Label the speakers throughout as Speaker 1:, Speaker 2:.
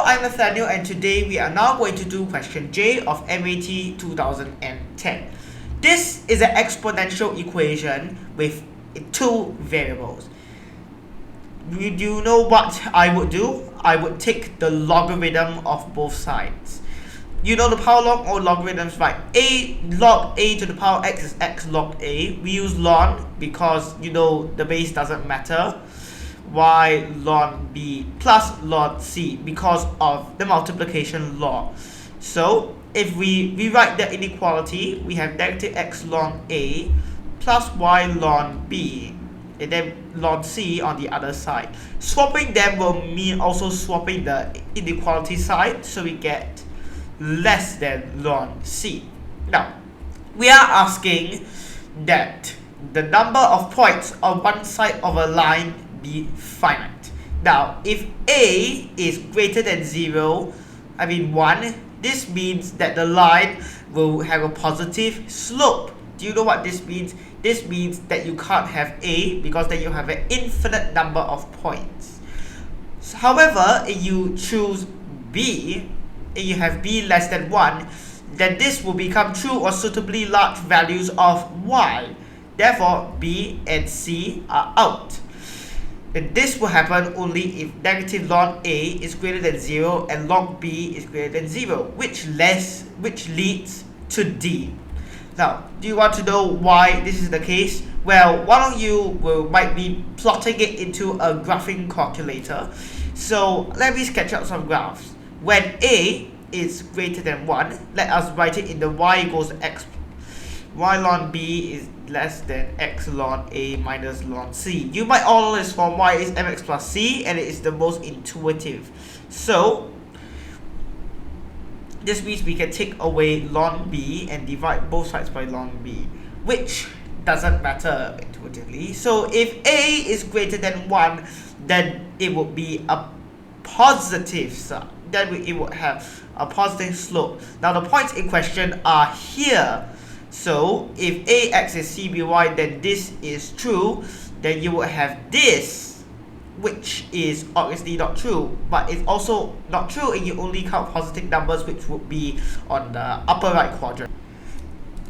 Speaker 1: I'm Nathaniel and today we are now going to do question J of MAT 2010. This is an exponential equation with two variables. Do you know what I would do? I would take the logarithm of both sides. You know the power log or logarithms, right? A log a to the power x is x log a. We use ln because you know the base doesn't matter. Y ln b plus ln c because of the multiplication law. So if we rewrite the inequality, we have negative x ln a plus y ln b and then ln c on the other side. Swapping them will mean also swapping the inequality side, so we get less than ln c. Now we are asking that the number of points on one side of a line be finite. Now if a is greater than 1, this means that the line will have a positive slope. Do you know what this means? This means that you can't have a because then you have an infinite number of points. However, if you choose b and you have b less than 1, then this will become true or suitably large values of y. Therefore, b and c are out. And this will happen only if negative ln a is greater than 0 and ln b is greater than 0, which leads to d. Now, do you want to know why this is the case? Well, one of you might be plotting it into a graphing calculator. So let me sketch out some graphs. When a is greater than 1, let us write it in the y equals x. Y ln b is less than x ln a minus ln c. You might all know this form. Y is mx plus c, and it is the most intuitive. So this means we can take away ln b and divide both sides by ln b, which doesn't matter intuitively. So if a is greater than 1, then it would be a positive side. Then it would have a positive slope. Now the points in question are here. So if ax is cby, then this is true. Then you would have this, which is obviously not true, but it's also not true if you only count positive numbers, which would be on the upper right quadrant.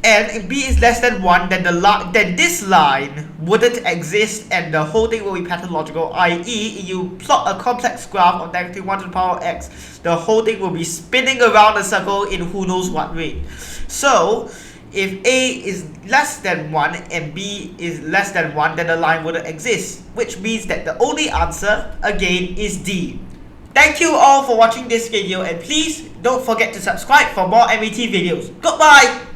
Speaker 1: And if b is less than 1, then this line wouldn't exist and the whole thing will be pathological, i.e. if you plot a complex graph of negative 1 to the power x, the whole thing will be spinning around a circle in who knows what rate. So if a is less than 1 and b is less than 1, then the line wouldn't exist, which means that the only answer, again, is D. Thank you all for watching this video, and please don't forget to subscribe for more MAT videos. Goodbye!